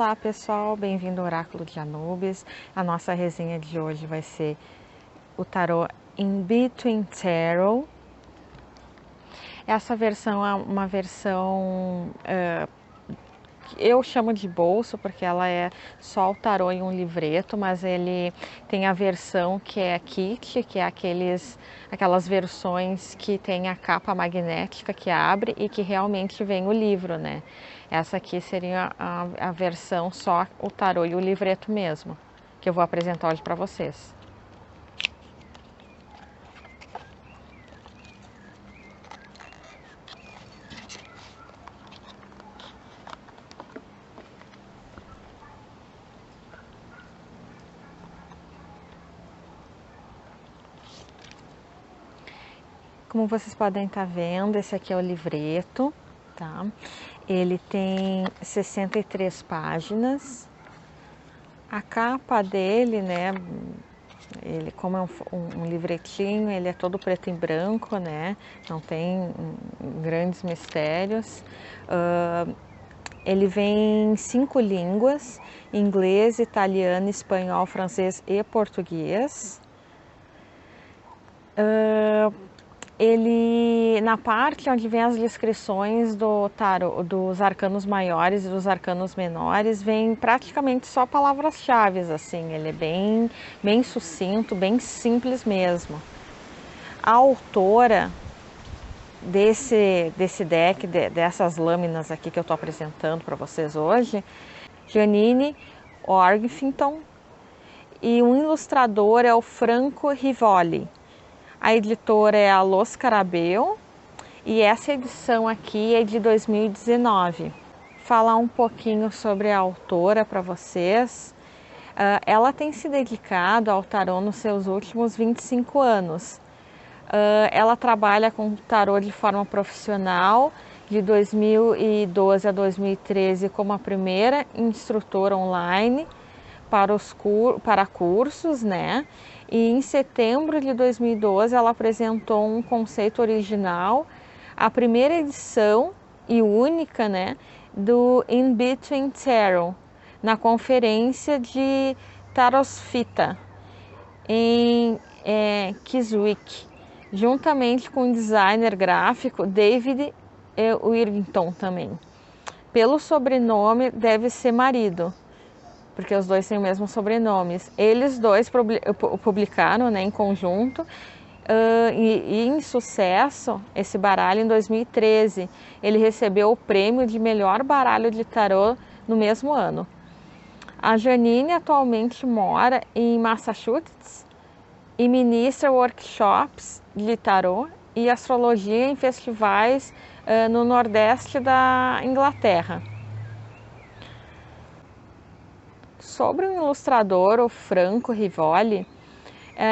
Olá pessoal, bem-vindo ao Oráculo de Anubis. A nossa resenha de hoje vai ser o tarô In Between Tarot. Essa versão é uma versão que eu chamo de bolso, porque ela é só o tarô em um livreto, mas ele tem a versão que é kit, que é aquelas versões que tem a capa magnética que abre e que realmente vem o livro, né? Essa aqui seria a versão só o tarô e o livreto mesmo, que eu vou apresentar hoje para vocês. Como vocês podem estar vendo, esse aqui é o livreto, tá? Ele tem 63 páginas. A capa dele, né? Ele, como é um livretinho, ele é todo preto e branco, né? Não tem grandes mistérios. Ele vem em 5 línguas: inglês, italiano, espanhol, francês e português. Ele, na parte onde vem as descrições do tarô, dos arcanos maiores e dos arcanos menores, vem praticamente só palavras-chave, assim. Ele é bem sucinto, bem simples mesmo. A autora desse deck, dessas lâminas aqui que eu estou apresentando para vocês hoje, Janine Orpington, e o ilustrador é o Franco Rivoli. A editora é a Los Carabel e essa edição aqui é de 2019. Falar um pouquinho sobre a autora para vocês. Ela tem se dedicado ao tarô nos seus últimos 25 anos. Ela trabalha com tarô de forma profissional de 2012 a 2013 como a primeira instrutora online para cursos, né? E em setembro de 2012 ela apresentou um conceito original, a primeira edição e única, né, do In Between Tarot, na conferência de Tarosfita em Chiswick, juntamente com o designer gráfico David Wirrington também. Pelo sobrenome deve ser marido, porque os dois têm o mesmo sobrenome. Eles dois publicaram, né, em conjunto e em sucesso esse baralho em 2013. Ele recebeu o prêmio de melhor baralho de tarô no mesmo ano. A Janine atualmente mora em Massachusetts e ministra workshops de tarô e astrologia em festivais no nordeste da Inglaterra. Sobre o ilustrador, o Franco Rivoli,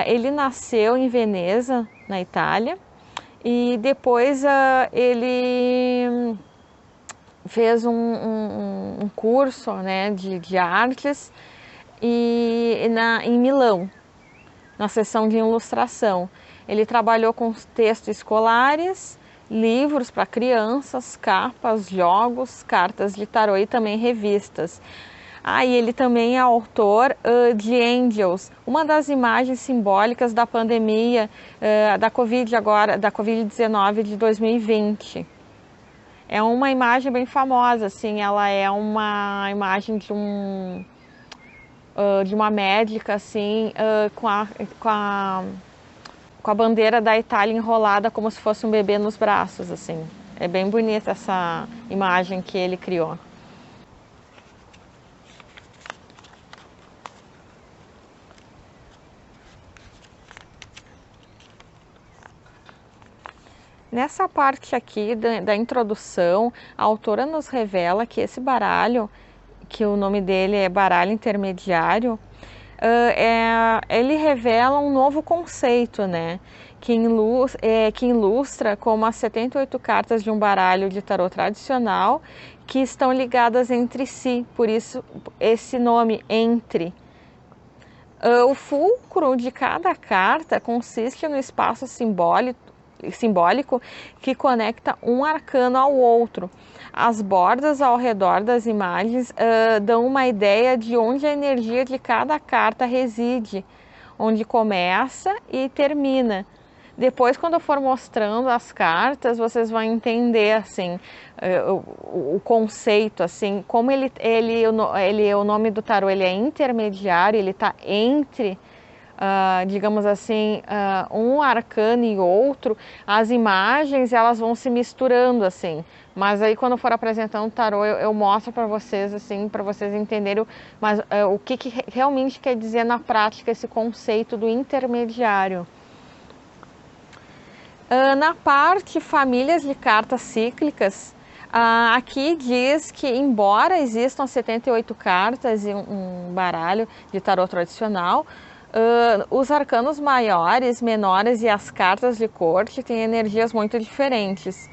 ele nasceu em Veneza, na Itália, e depois ele fez um curso, né, de artes em Milão, na seção de ilustração. Ele trabalhou com textos escolares, livros para crianças, capas, jogos, cartas de tarô e também revistas. E ele também é autor de Angels, uma das imagens simbólicas da pandemia da Covid-19 de 2020. É uma imagem bem famosa, assim, ela é uma imagem de uma médica, assim, com a bandeira da Itália enrolada como se fosse um bebê nos braços, assim. É bem bonita essa imagem que ele criou. Nessa parte aqui da introdução, a autora nos revela que esse baralho, que o nome dele é baralho intermediário, ele revela um novo conceito, né? Que ilustra como as 78 cartas de um baralho de tarô tradicional que estão ligadas entre si, por isso esse nome, entre. O fulcro de cada carta consiste no espaço simbólico simbólico que conecta um arcano ao outro. As bordas ao redor das imagens dão uma ideia de onde a energia de cada carta reside, onde começa e termina. Depois, quando eu for mostrando as cartas, vocês vão entender assim o conceito, assim, como o nome do tarô, ele é intermediário, ele está entre, digamos assim, um arcano e outro. As imagens, elas vão se misturando assim, mas aí quando eu for apresentando o tarô, eu mostro para vocês, assim, para vocês entenderem o que realmente quer dizer na prática esse conceito do intermediário. Na parte famílias de cartas cíclicas, aqui diz que, embora existam 78 cartas e um baralho de tarô tradicional, os arcanos maiores, menores e as cartas de corte têm energias muito diferentes.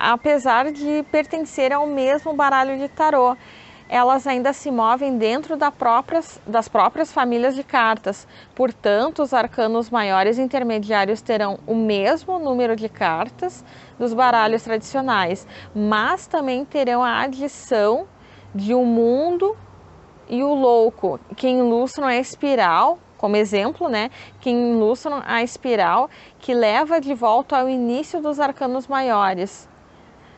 Apesar de pertencerem ao mesmo baralho de tarô, elas ainda se movem dentro das próprias famílias de cartas. Portanto, os arcanos maiores e intermediários terão o mesmo número de cartas dos baralhos tradicionais, mas também terão a adição de o mundo e o louco, que ilustram a espiral, como exemplo, né? Que ilustram a espiral que leva de volta ao início dos arcanos maiores.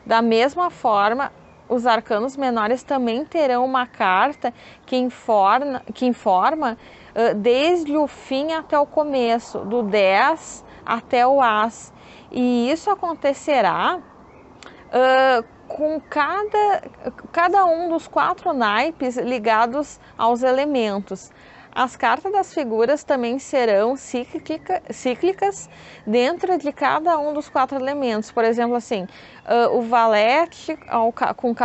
Da mesma forma, os arcanos menores também terão uma carta que informa desde o fim até o começo, do 10 até o As. E isso acontecerá com cada um dos 4 naipes ligados aos elementos. As cartas das figuras também serão cíclicas dentro de cada um dos 4 elementos. Por exemplo, assim, o valete com o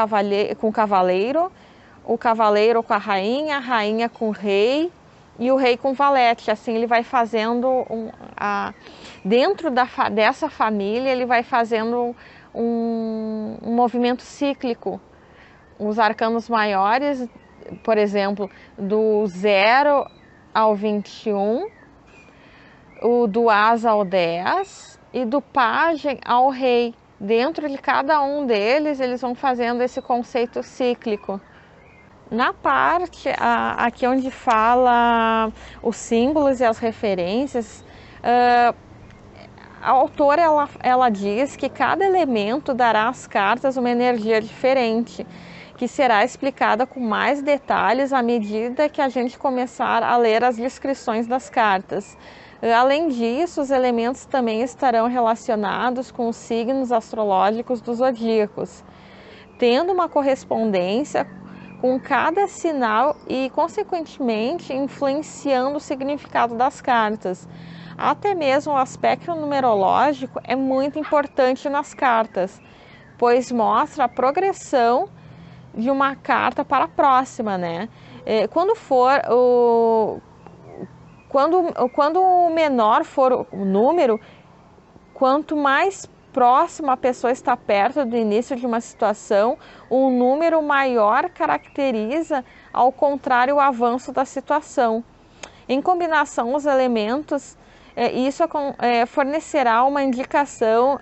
cavaleiro com a rainha com o rei e o rei com o valete. Assim, ele vai fazendo, dentro dessa família, ele vai fazendo um movimento cíclico. Os arcanos maiores, por exemplo, do 0 ao 21, o do As ao 10 e do pajem ao rei. Dentro de cada um deles, eles vão fazendo esse conceito cíclico. Na parte aqui onde fala os símbolos e as referências, a autora ela diz que cada elemento dará às cartas uma energia diferente, que será explicada com mais detalhes à medida que a gente começar a ler as descrições das cartas. Além disso, os elementos também estarão relacionados com os signos astrológicos dos zodíacos, tendo uma correspondência com cada sinal e, consequentemente, influenciando o significado das cartas. Até mesmo o aspecto numerológico é muito importante nas cartas, pois mostra a progressão de uma carta para a próxima, né? Quando o menor for o número, quanto mais próximo a pessoa está perto do início de uma situação, um número maior caracteriza, ao contrário, o avanço da situação. Em combinação, os elementos, isso fornecerá uma indicação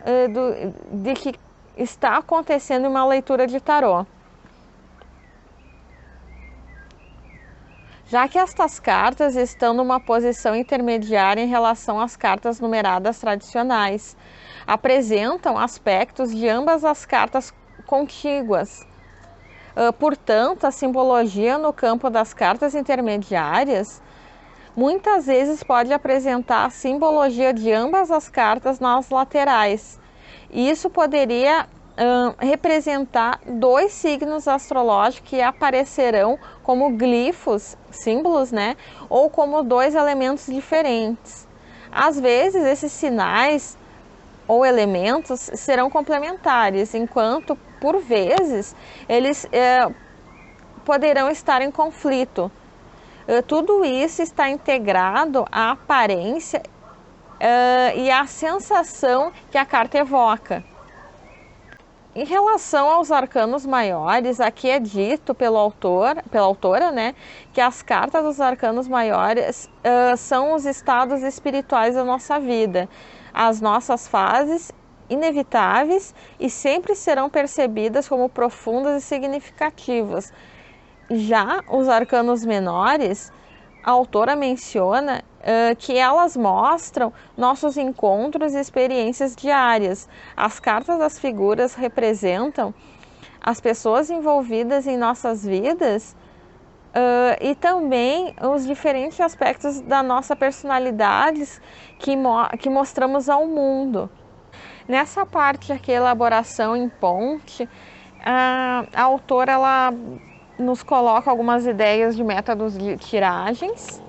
de que está acontecendo uma leitura de tarô. Já que estas cartas estão numa posição intermediária em relação às cartas numeradas tradicionais, apresentam aspectos de ambas as cartas contíguas. Portanto, a simbologia no campo das cartas intermediárias muitas vezes pode apresentar a simbologia de ambas as cartas nas laterais. Isso poderia representar 2 signos astrológicos que aparecerão como glifos, símbolos, né? Ou como 2 elementos diferentes. Às vezes, esses sinais ou elementos serão complementares, enquanto, por vezes, eles poderão estar em conflito. Tudo isso está integrado à aparência e à sensação que a carta evoca. Em relação aos arcanos maiores, aqui é dito pela autora, né, que as cartas dos arcanos maiores são os estados espirituais da nossa vida. as nossas fases inevitáveis e sempre serão percebidas como profundas e significativas. Já os arcanos menores, a autora menciona que elas mostram nossos encontros e experiências diárias. As cartas das figuras representam as pessoas envolvidas em nossas vidas e também os diferentes aspectos da nossa personalidade que mostramos ao mundo. Nessa parte aqui, elaboração em ponte, a autora ela nos coloca algumas ideias de métodos de tiragens.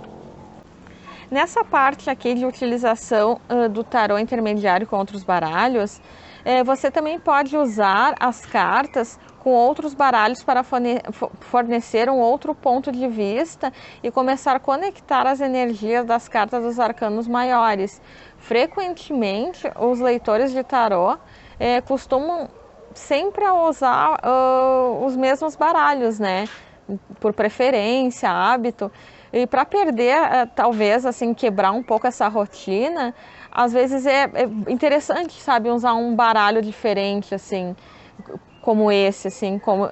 Nessa parte aqui de utilização do tarô intermediário com outros baralhos, você também pode usar as cartas com outros baralhos para fornecer um outro ponto de vista e começar a conectar as energias das cartas dos arcanos maiores. Frequentemente, os leitores de tarô costumam sempre usar os mesmos baralhos, né? Por preferência, hábito. E para perder, talvez, assim, quebrar um pouco essa rotina, às vezes é interessante, sabe, usar um baralho diferente, assim, como esse, assim, como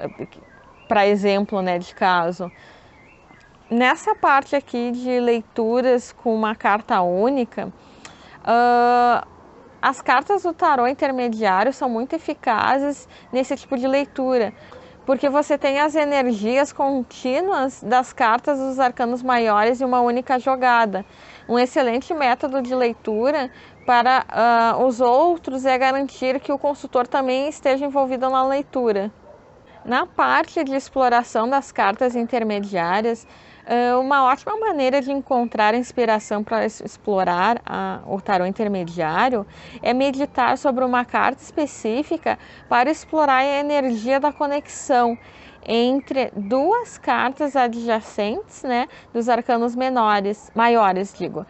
para exemplo, né, de caso. Nessa parte aqui de leituras com uma carta única, as cartas do tarô intermediário são muito eficazes nesse tipo de leitura, porque você tem as energias contínuas das cartas dos arcanos maiores em uma única jogada. Um excelente método de leitura para os outros é garantir que o consultor também esteja envolvido na leitura. Na parte de exploração das cartas intermediárias, uma ótima maneira de encontrar inspiração para explorar o tarô intermediário é meditar sobre uma carta específica para explorar a energia da conexão entre duas cartas adjacentes, né, dos arcanos maiores, digo.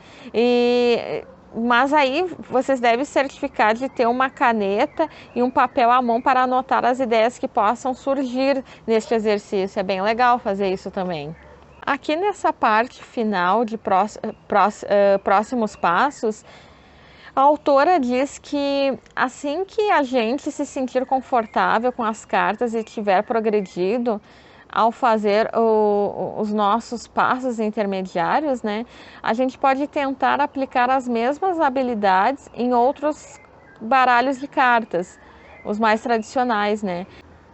Mas aí vocês devem certificar de ter uma caneta e um papel à mão para anotar as ideias que possam surgir neste exercício. É bem legal fazer isso também. Aqui nessa parte final de próximos passos, a autora diz que assim que a gente se sentir confortável com as cartas e tiver progredido ao fazer os nossos passos intermediários, né, a gente pode tentar aplicar as mesmas habilidades em outros baralhos de cartas, os mais tradicionais, né.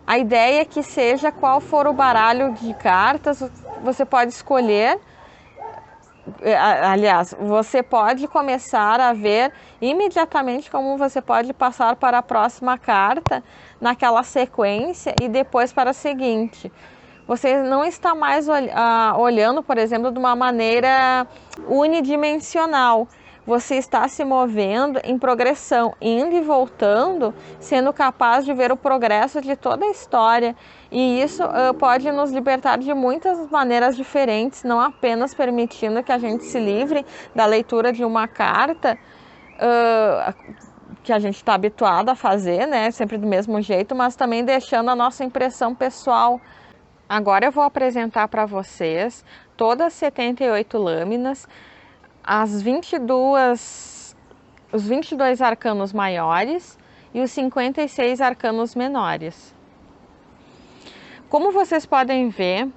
A ideia é que seja qual for o baralho de cartas, você pode escolher, aliás, você pode começar a ver imediatamente como você pode passar para a próxima carta naquela sequência e depois para a seguinte. Você não está mais olhando, por exemplo, de uma maneira unidimensional. Você está se movendo em progressão, indo e voltando, sendo capaz de ver o progresso de toda a história. E isso pode nos libertar de muitas maneiras diferentes, não apenas permitindo que a gente se livre da leitura de uma carta que a gente está habituado a fazer, né, sempre do mesmo jeito, mas também deixando a nossa impressão pessoal. Agora eu vou apresentar para vocês todas as 78 lâminas, os 22 arcanos maiores e os 56 arcanos menores. Como vocês podem ver,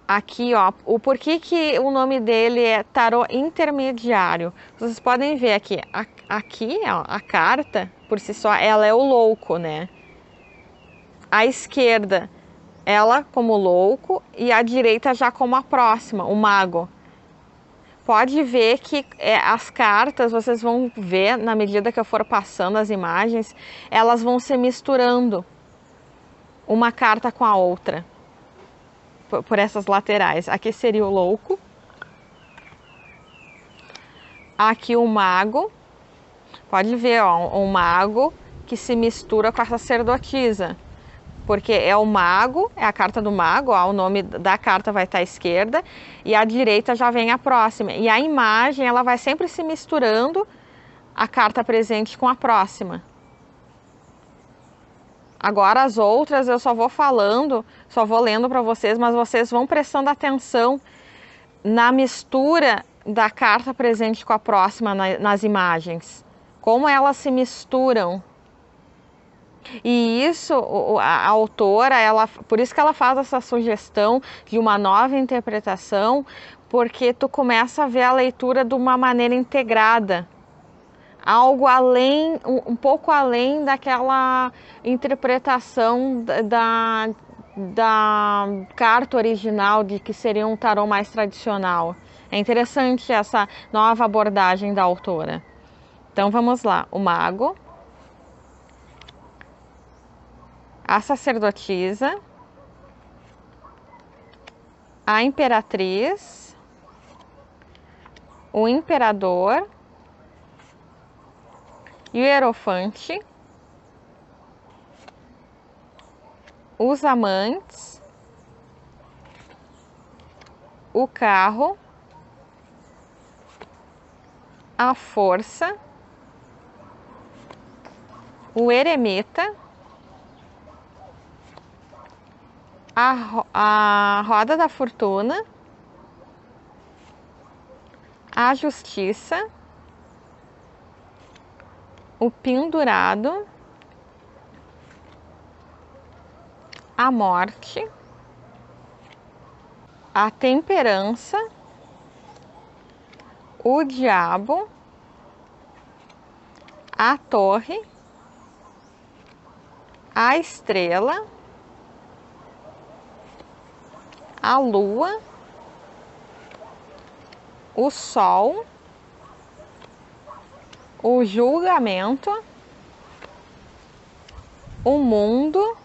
aqui ó, o porquê que o nome dele é tarô intermediário. Vocês podem ver aqui, ó, a carta, por si só, ela é o louco, né? À esquerda, ela como louco e à direita já como a próxima, o mago. Pode ver que as cartas, vocês vão ver, na medida que eu for passando as imagens, elas vão se misturando, uma carta com a outra, por essas laterais. Aqui seria o louco, aqui o mago, pode ver, ó, um mago que se mistura com a sacerdotisa, porque é o mago, é a carta do mago, ó, o nome da carta vai estar à esquerda e à direita já vem a próxima. E a imagem, ela vai sempre se misturando a carta presente com a próxima. Agora as outras eu só vou falando, só vou lendo para vocês, mas vocês vão prestando atenção na mistura da carta presente com a próxima nas imagens. como elas se misturam. E isso, a autora, por isso que ela faz essa sugestão de uma nova interpretação, porque tu começa a ver a leitura de uma maneira integrada, algo além, um pouco além daquela interpretação da carta original, de que seria um tarô mais tradicional. É interessante essa nova abordagem da autora. Então vamos lá, o mago, a sacerdotisa, a imperatriz, o imperador e o hierofante, os amantes, o carro, a força, o eremita, a roda da fortuna, a justiça, o pendurado, a morte, a temperança, o diabo, a torre, a estrela, a lua, o sol, o julgamento, o mundo.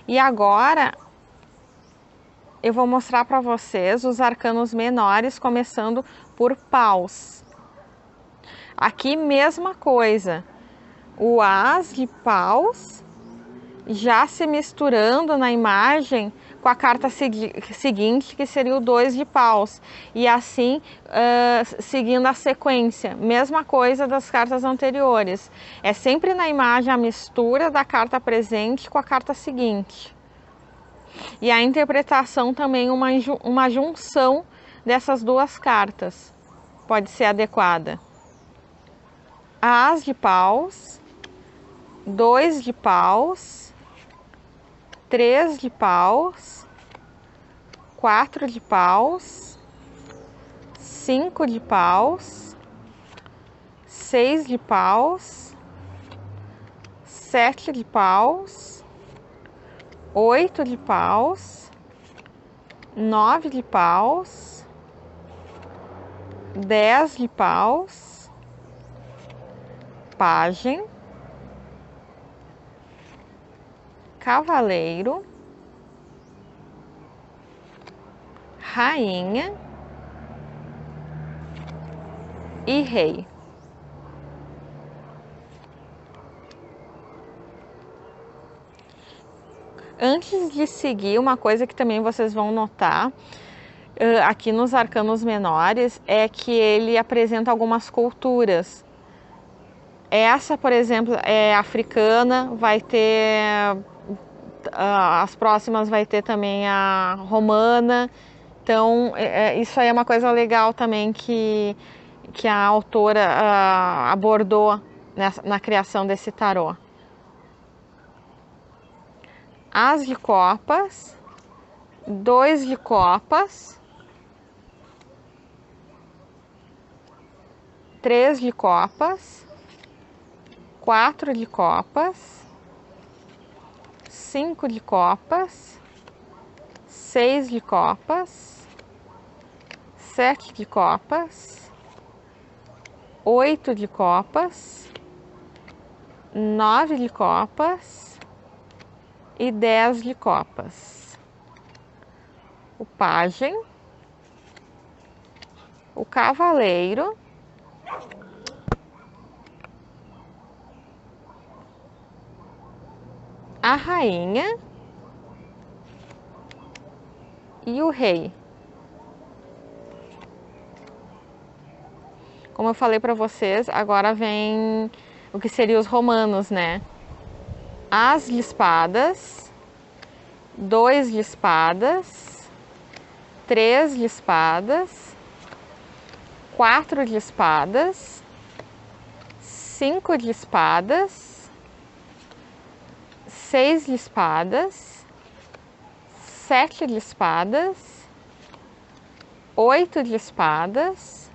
E agora eu vou mostrar para vocês os arcanos menores, começando por paus. Aqui mesma coisa, o as de paus já se misturando na imagem com a carta seguinte, que seria o 2 de paus, e assim seguindo a sequência, mesma coisa das cartas anteriores, é sempre na imagem a mistura da carta presente com a carta seguinte. E a interpretação também, uma junção dessas duas cartas pode ser adequada. As de paus, 2 de paus, 3 de paus, 4 de paus, 5 de paus, 6 de paus, 7 de paus, 8 de paus, 9 de paus, 10 de paus, pajem, cavaleiro, rainha e rei. Antes de seguir, uma coisa que também vocês vão notar aqui nos arcanos menores é que ele apresenta algumas culturas. Essa, por exemplo, é africana, vai ter as próximas vai ter também a romana. Então isso aí é uma coisa legal também que a autora abordou na criação desse tarô. As de copas, 2 de copas, 3 de copas, 4 de copas, 5 de copas, 6 de copas, 7 de copas, 8 de copas, 9 de copas e 10 de copas. O pajem, o cavaleiro, a rainha e o rei. Como eu falei para vocês, agora vem o que seria os romanos, né? As de espadas, 2 de espadas, 3 de espadas, 4 de espadas, 5 de espadas, 6 de espadas, 7 de espadas, 8 de espadas,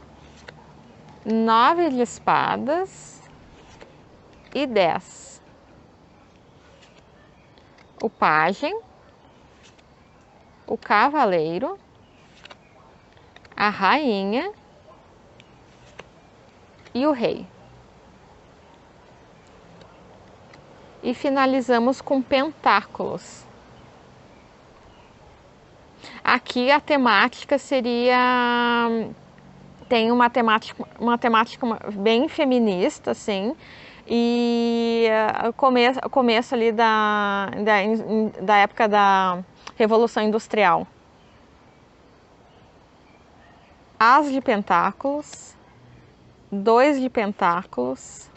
9 de espadas e 10. O pajem, o cavaleiro, a rainha e o rei. E finalizamos com pentáculos. Aqui a temática seria... Tem uma temática bem feminista, assim, e começo ali da época da Revolução Industrial. As de pentáculos, 2 de pentáculos,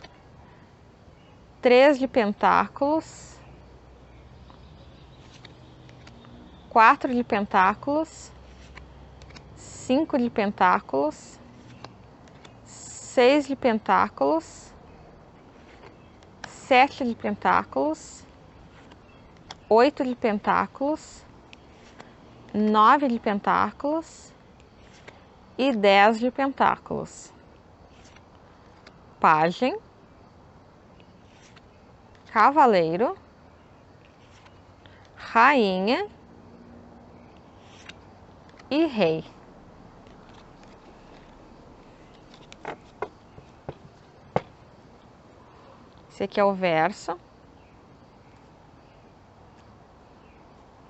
3 de pentáculos, 4 de pentáculos, 5 de pentáculos, 6 de pentáculos, 7 de pentáculos, 8 de pentáculos, 9 de pentáculos e 10 de pentáculos. Pajem, cavaleiro, rainha e rei. Esse aqui é o verso,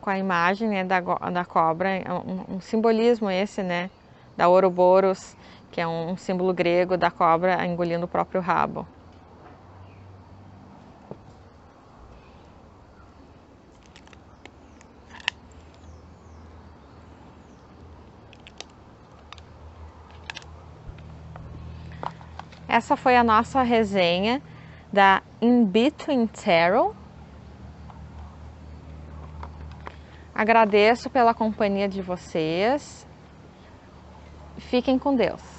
com a imagem, né, da cobra, um simbolismo esse, né, da Ouroboros, que é um símbolo grego da cobra engolindo o próprio rabo. Essa foi a nossa resenha da In Between Tarot. Agradeço pela companhia de vocês. Fiquem com Deus.